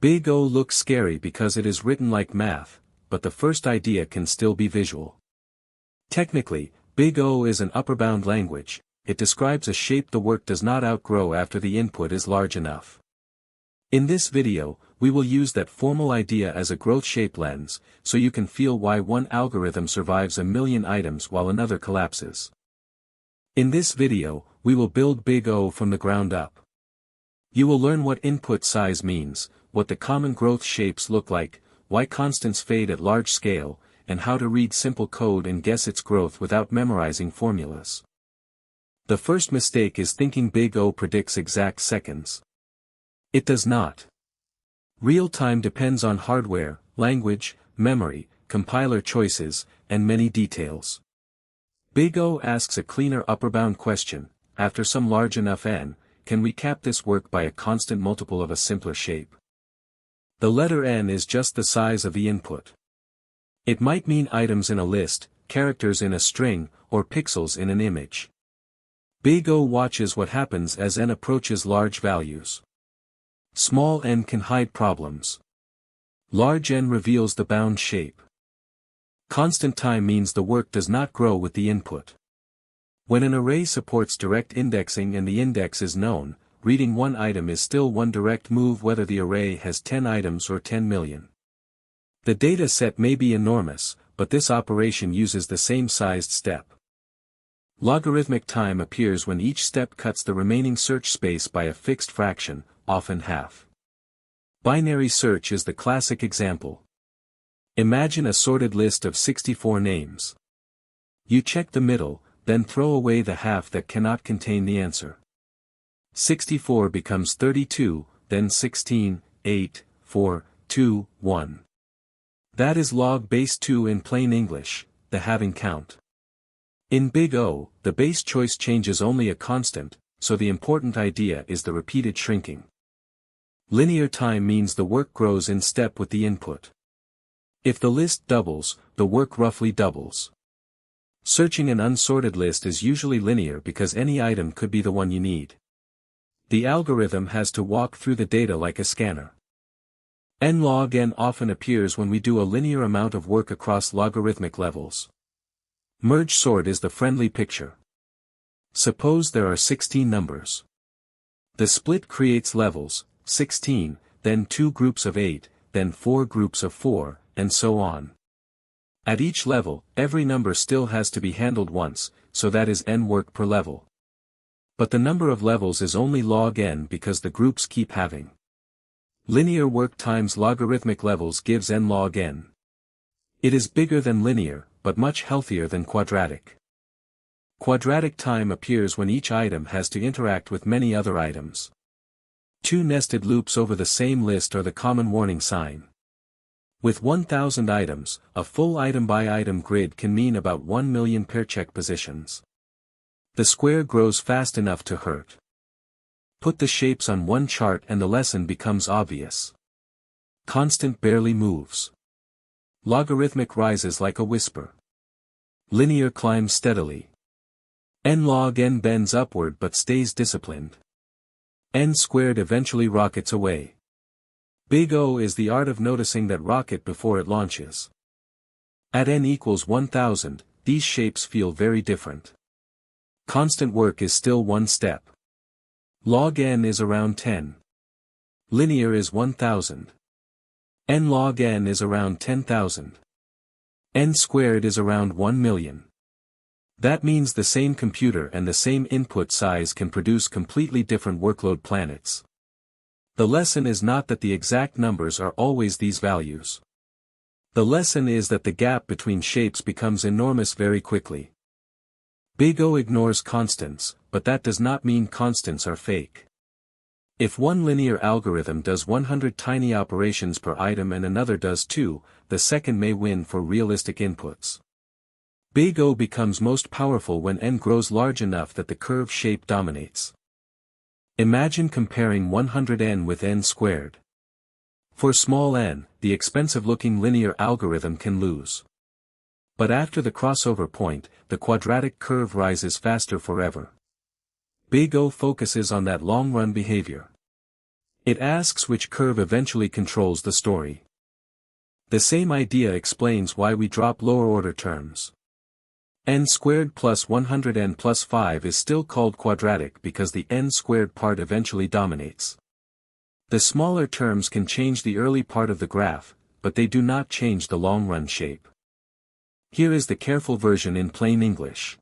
Big O looks scary because it is written like math, but the first idea can still be visual. Technically, Big O is an upper-bound language. It describes a shape the work does not outgrow after the input is large enough. In this video, we will use that formal idea as a growth shape lens, so you can feel why one algorithm survives a million items while another collapses. In this video, we will build Big O from the ground up. You will learn what input size means, what the common growth shapes look like, why constants fade at large scale, and how to read simple code and guess its growth without memorizing formulas. The first mistake is thinking Big O predicts exact seconds. It does not. Real time depends on hardware, language, memory, compiler choices, and many details. Big O asks a cleaner upper-bound question: after some large enough n, can we cap this work by a constant multiple of a simpler shape? The letter n is just the size of the input. It might mean items in a list, characters in a string, or pixels in an image. Big O watches what happens as n approaches large values. Small n can hide problems. Large n reveals the bound shape. Constant time means the work does not grow with the input. When an array supports direct indexing and the index is known, reading one item is still one direct move whether the array has 10 items or 10 million. The data set may be enormous, but this operation uses the same sized step. Logarithmic time appears when each step cuts the remaining search space by a fixed fraction, often half. Binary search is the classic example. Imagine a sorted list of 64 names. You check the middle, then throw away the half that cannot contain the answer. 64 becomes 32, then 16, 8, 4, 2, 1. That is log base 2 in plain English, the halving count. In Big O, the base choice changes only a constant, so the important idea is the repeated shrinking. Linear time means the work grows in step with the input. If the list doubles, the work roughly doubles. Searching an unsorted list is usually linear because any item could be the one you need. The algorithm has to walk through the data like a scanner. N log n often appears when we do a linear amount of work across logarithmic levels. Merge sort is the friendly picture. Suppose there are 16 numbers. The split creates levels, 16, then 2 groups of 8, then 4 groups of 4, and so on. At each level, every number still has to be handled once, so that is n work per level. But the number of levels is only log n because the groups keep halving. Linear work times logarithmic levels gives n log n. It is bigger than linear, but much healthier than quadratic. Quadratic time appears when each item has to interact with many other items. 2 nested loops over the same list are the common warning sign. With 1,000 items, a full item-by-item grid can mean about 1 million pair-check positions. The square grows fast enough to hurt. Put the shapes on one chart and the lesson becomes obvious. Constant barely moves. Logarithmic rises like a whisper. Linear climbs steadily. N log n bends upward but stays disciplined. N squared eventually rockets away. Big O is the art of noticing that rocket before it launches. At n equals 1000, these shapes feel very different. Constant work is still one step. Log n is around 10. Linear is 1000. N log n is around 10,000. N squared is around 1 million. That means the same computer and the same input size can produce completely different workload planets. The lesson is not that the exact numbers are always these values. The lesson is that the gap between shapes becomes enormous very quickly. Big O ignores constants, but that does not mean constants are fake. If one linear algorithm does 100 tiny operations per item and another does 2, the second may win for realistic inputs. Big O becomes most powerful when n grows large enough that the curve shape dominates. Imagine comparing 100n with n squared. For small n, the expensive-looking linear algorithm can lose. But after the crossover point, the quadratic curve rises faster forever. Big O focuses on that long-run behavior. It asks which curve eventually controls the story. The same idea explains why we drop lower-order terms. n squared plus 100n plus 5 is still called quadratic because the n squared part eventually dominates. The smaller terms can change the early part of the graph, but they do not change the long-run shape. Here is the careful version in plain English.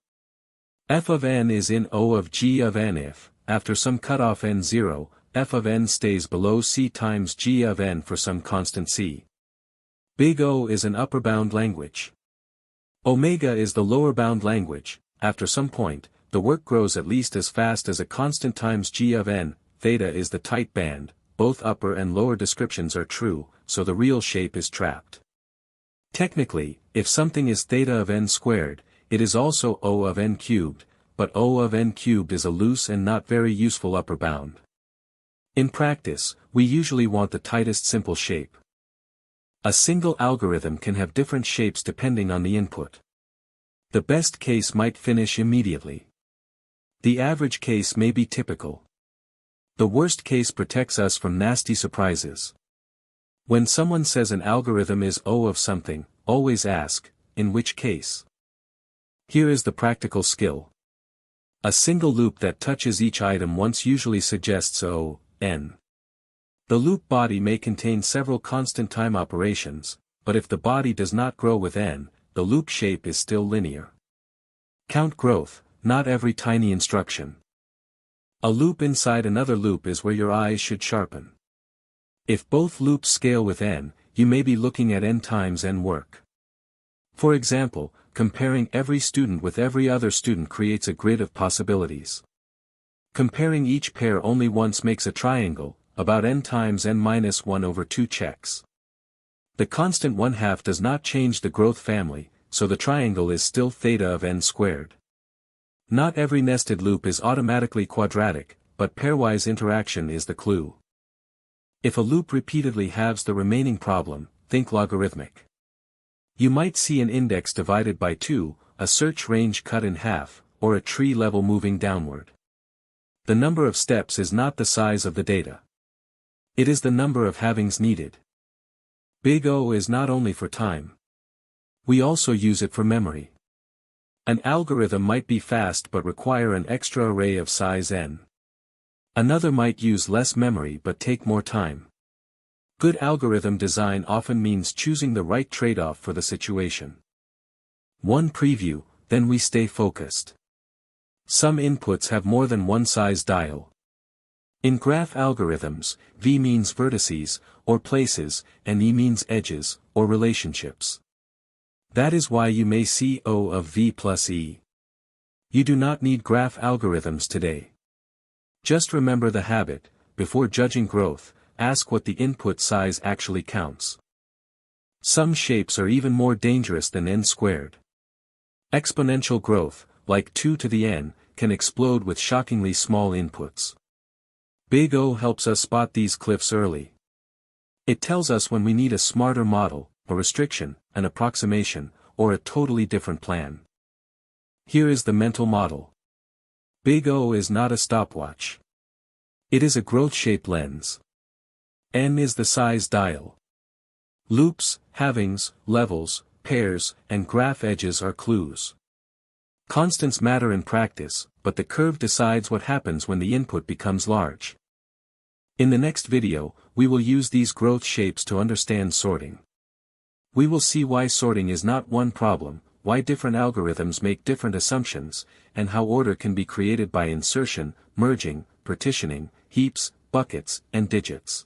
F of n is in O of g of n if, after some cutoff n0, f of n stays below c times g of n for some constant c. Big O is an upper bound language. Omega is the lower bound language. After some point, the work grows at least as fast as a constant times g of n. Theta is the tight band. Both upper and lower descriptions are true, so the real shape is trapped. Technically, if something is theta of n squared, it is also O of n cubed, but O of n cubed is a loose and not very useful upper bound. In practice, we usually want the tightest simple shape. A single algorithm can have different shapes depending on the input. The best case might finish immediately. The average case may be typical. The worst case protects us from nasty surprises. When someone says an algorithm is O of something, always ask, in which case? Here is the practical skill. A single loop that touches each item once usually suggests O, n. The loop body may contain several constant time operations, but if the body does not grow with n, the loop shape is still linear. Count growth, not every tiny instruction. A loop inside another loop is where your eyes should sharpen. If both loops scale with n, you may be looking at n times n work. For example, comparing every student with every other student creates a grid of possibilities. Comparing each pair only once makes a triangle, about n times n minus 1 over 2 checks. The constant 1/2 does not change the growth family, so the triangle is still theta of n squared. Not every nested loop is automatically quadratic, but pairwise interaction is the clue. If a loop repeatedly halves the remaining problem, think logarithmic. You might see an index divided by 2, a search range cut in half, or a tree level moving downward. The number of steps is not the size of the data. It is the number of halvings needed. Big O is not only for time. We also use it for memory. An algorithm might be fast but require an extra array of size n. Another might use less memory but take more time. Good algorithm design often means choosing the right trade-off for the situation. One preview, then we stay focused. Some inputs have more than one size dial. In graph algorithms, V means vertices, or places, and E means edges, or relationships. That is why you may see O of V plus E. You do not need graph algorithms today. Just remember the habit, before judging growth, ask what the input size actually counts. Some shapes are even more dangerous than n squared. Exponential growth, like 2 to the n, can explode with shockingly small inputs. Big O helps us spot these cliffs early. It tells us when we need a smarter model, a restriction, an approximation, or a totally different plan. Here is the mental model. Big O is not a stopwatch. It is a growth-shaped lens. N is the size dial. Loops, halvings, levels, pairs, and graph edges are clues. Constants matter in practice, but the curve decides what happens when the input becomes large. In the next video, we will use these growth shapes to understand sorting. We will see why sorting is not one problem, why different algorithms make different assumptions, and how order can be created by insertion, merging, partitioning, heaps, buckets, and digits.